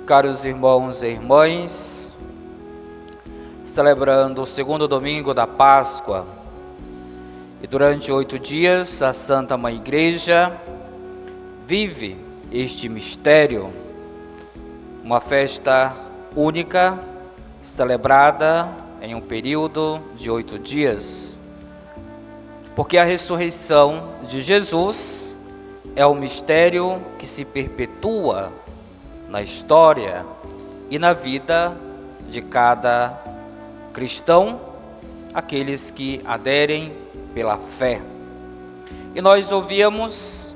Caros irmãos e irmãs, celebrando o segundo domingo da Páscoa, e durante 8 dias a Santa Mãe Igreja vive este mistério, uma festa única, celebrada em um período de 8 dias, porque a ressurreição de Jesus é o mistério que se perpetua na história e na vida de cada cristão, aqueles que aderem pela fé. E nós ouvíamos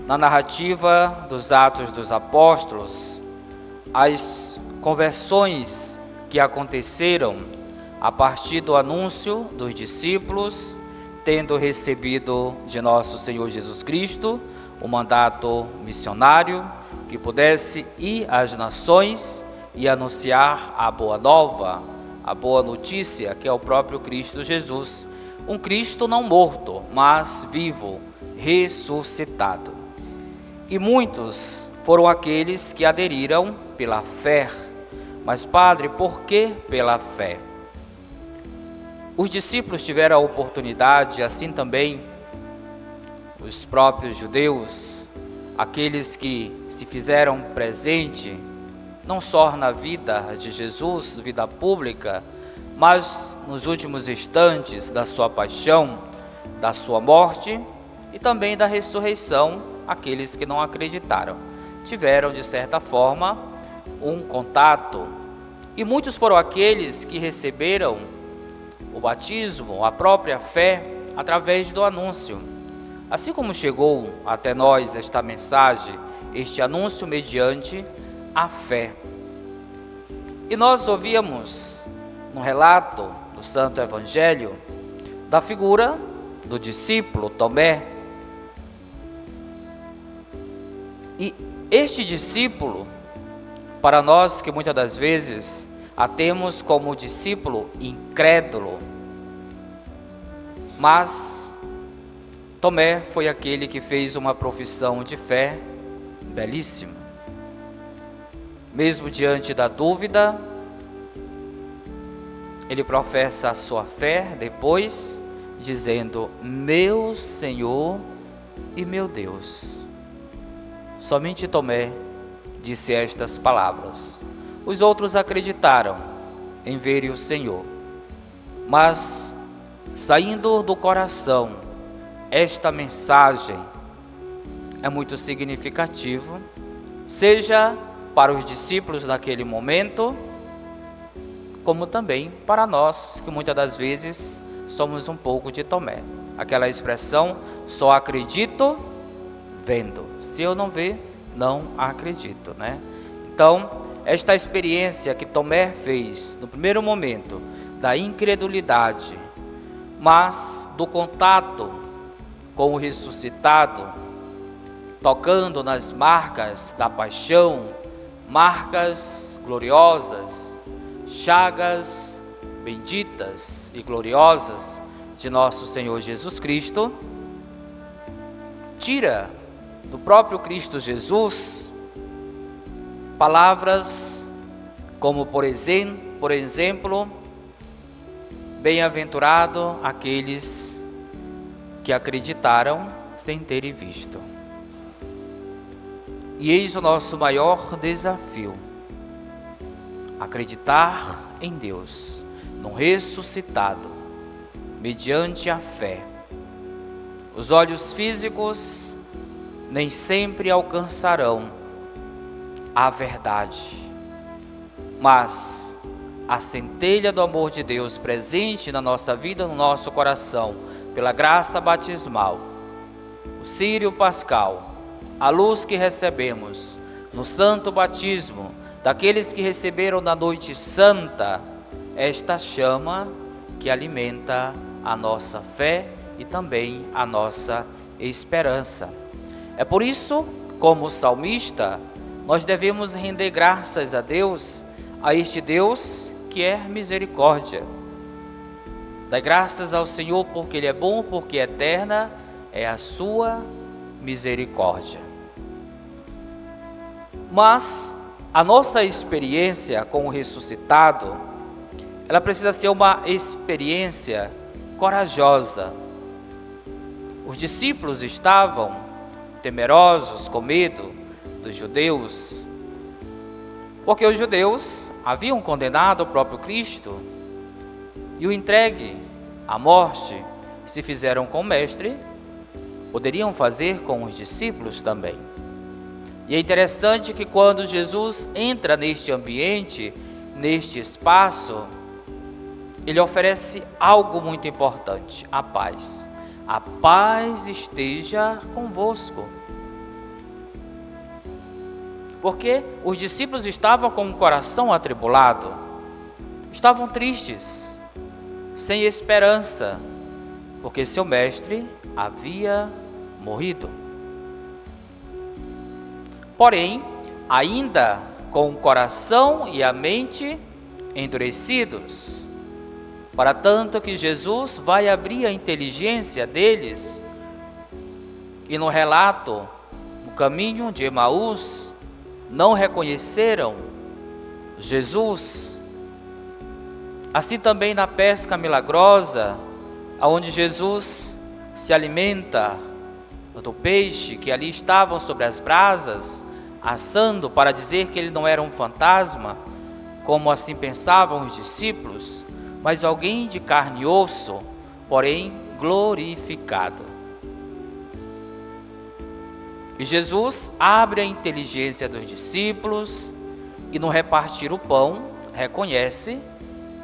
na narrativa dos Atos dos Apóstolos as conversões que aconteceram a partir do anúncio dos discípulos, tendo recebido de nosso Senhor Jesus Cristo o mandato missionário, que pudesse ir às nações e anunciar a boa nova, a boa notícia, que é o próprio Cristo Jesus, um Cristo não morto, mas vivo, ressuscitado. E muitos foram aqueles que aderiram pela fé. Mas, Padre, por que pela fé? Os discípulos tiveram a oportunidade, assim também os próprios judeus, aqueles que se fizeram presente, não só na vida de Jesus, vida pública, mas nos últimos instantes da sua paixão, da sua morte e também da ressurreição, aqueles que não acreditaram. Tiveram, de certa forma, um contato. E muitos foram aqueles que receberam o batismo, a própria fé, através do anúncio. Assim como chegou até nós esta mensagem, este anúncio mediante a fé. E nós ouvíamos no relato do Santo Evangelho da figura do discípulo Tomé. E este discípulo, para nós que muitas das vezes a temos como discípulo incrédulo, mas Tomé foi aquele que fez uma profissão de fé belíssima. Mesmo diante da dúvida, ele professa a sua fé depois, dizendo: meu Senhor e meu Deus. Somente Tomé disse estas palavras. Os outros acreditaram em ver o Senhor, mas saindo do coração, esta mensagem é muito significativa, seja para os discípulos naquele momento, como também para nós, que muitas das vezes somos um pouco de Tomé. Aquela expressão, só acredito vendo. Se eu não ver, não acredito, né? Então, esta experiência que Tomé fez no primeiro momento, da incredulidade, mas do contato com o ressuscitado, tocando nas marcas da paixão, marcas gloriosas, chagas benditas e gloriosas de nosso Senhor Jesus Cristo, tira do próprio Cristo Jesus palavras como, por exemplo, bem-aventurado aqueles que acreditaram sem terem visto. E eis o nosso maior desafio: acreditar em Deus, no ressuscitado, mediante a fé. Os olhos físicos nem sempre alcançarão a verdade, mas a centelha do amor de Deus presente na nossa vida, no nosso coração, pela graça batismal, o círio pascal, a luz que recebemos no santo batismo, daqueles que receberam na noite santa, esta chama que alimenta a nossa fé e também a nossa esperança. É por isso, como salmista, nós devemos render graças a Deus, a este Deus que é misericórdia. Dá graças ao Senhor porque Ele é bom, porque eterna é a sua misericórdia. Mas A nossa experiência com o ressuscitado, ela precisa ser uma experiência corajosa. Os discípulos estavam temerosos, com medo dos judeus, porque os judeus haviam condenado o próprio Cristo e o entregue à morte. Se fizeram com o mestre, poderiam fazer com os discípulos também. E é interessante que quando Jesus entra neste ambiente, neste espaço, ele oferece algo muito importante: a paz. A paz esteja convosco. Porque os discípulos estavam com o coração atribulado, estavam tristes, sem esperança, porque seu mestre havia morrido. Porém, ainda com o coração e a mente endurecidos, para tanto que Jesus vai abrir a inteligência deles, e no relato, no caminho de Emaús, não reconheceram Jesus. Assim também na pesca milagrosa, onde Jesus se alimenta do peixe que ali estavam sobre as brasas, assando para dizer que ele não era um fantasma, como assim pensavam os discípulos, mas alguém de carne e osso, porém glorificado. E Jesus abre a inteligência dos discípulos e no repartir o pão reconhece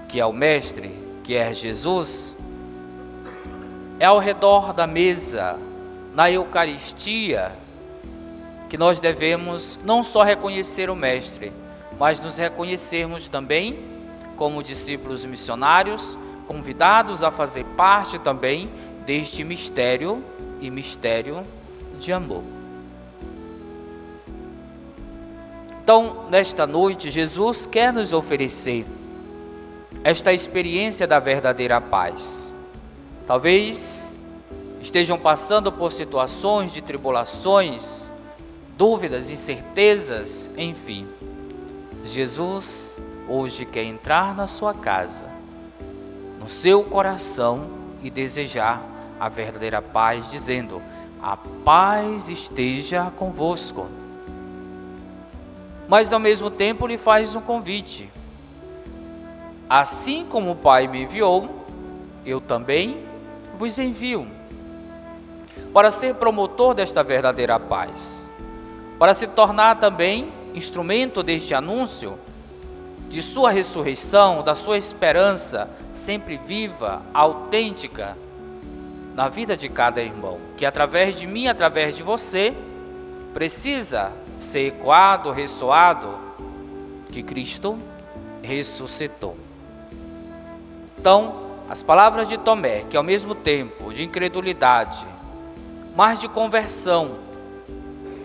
que é o Mestre, que é Jesus. É ao redor da mesa, na Eucaristia, que nós devemos não só reconhecer o Mestre, mas nos reconhecermos também como discípulos missionários, convidados a fazer parte também deste mistério e mistério de amor. Então, nesta noite, Jesus quer nos oferecer esta experiência da verdadeira paz. Talvez estejam passando por situações de tribulações, dúvidas, incertezas, enfim. Jesus hoje quer entrar na sua casa, no seu coração e desejar a verdadeira paz, dizendo: a paz esteja convosco. Mas ao mesmo tempo lhe faz um convite: assim como o Pai me enviou, eu também vos envio. Para ser promotor desta verdadeira paz, para se tornar também instrumento deste anúncio, de sua ressurreição, da sua esperança sempre viva, autêntica, na vida de cada irmão, que através de mim, através de você, precisa ser ecoado, ressoado, que Cristo ressuscitou. Então, as palavras de Tomé, que ao mesmo tempo de incredulidade, mas de conversão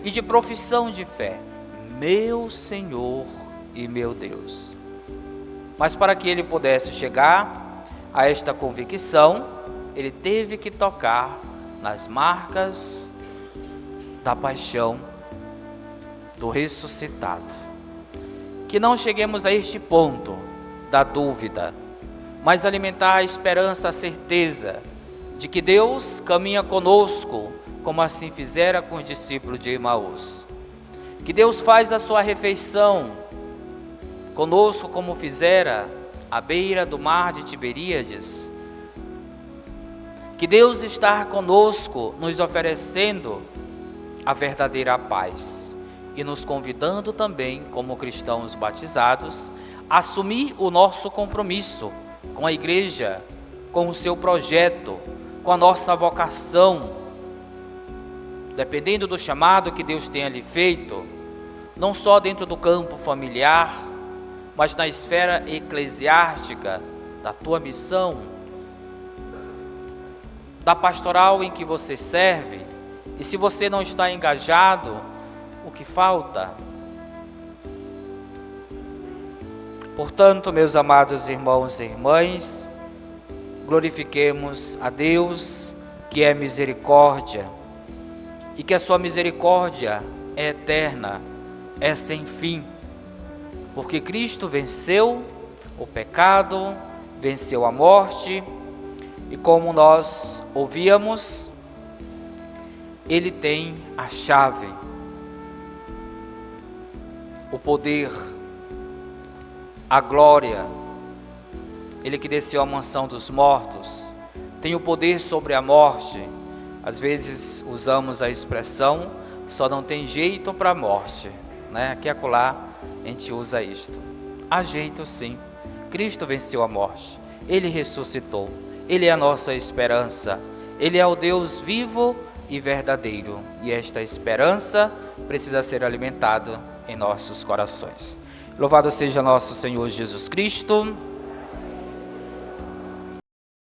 e de profissão de fé, meu Senhor e meu Deus. Mas para que ele pudesse chegar a esta convicção, ele teve que tocar nas marcas da paixão do ressuscitado. Que não cheguemos a este ponto da dúvida, mas alimentar a esperança, a certeza de que Deus caminha conosco, como assim fizera com os discípulos de Emaús. Que Deus faz a sua refeição conosco, como fizera à beira do mar de Tiberíades. Que Deus está conosco, nos oferecendo a verdadeira paz e nos convidando também, como cristãos batizados, a assumir o nosso compromisso com a igreja, com o seu projeto, com a nossa vocação, dependendo do chamado que Deus tenha lhe feito, não só dentro do campo familiar, mas na esfera eclesiástica, da tua missão, da pastoral em que você serve. E se você não está engajado, o que falta? Portanto, meus amados irmãos e irmãs, glorifiquemos a Deus, que é misericórdia, e que a sua misericórdia é eterna, é sem fim. porque Cristo venceu o pecado, venceu a morte, e como nós ouvíamos, Ele tem a chave, o poder, a glória. Ele que desceu à mansão dos mortos, tem o poder sobre a morte. Às vezes usamos a expressão, só não tem jeito para a morte, né? Aqui e acolá a gente usa isto. Há jeito sim, Cristo venceu a morte, Ele ressuscitou, Ele é a nossa esperança, Ele é o Deus vivo e verdadeiro, e esta esperança precisa ser alimentada em nossos corações. Louvado seja nosso Senhor Jesus Cristo.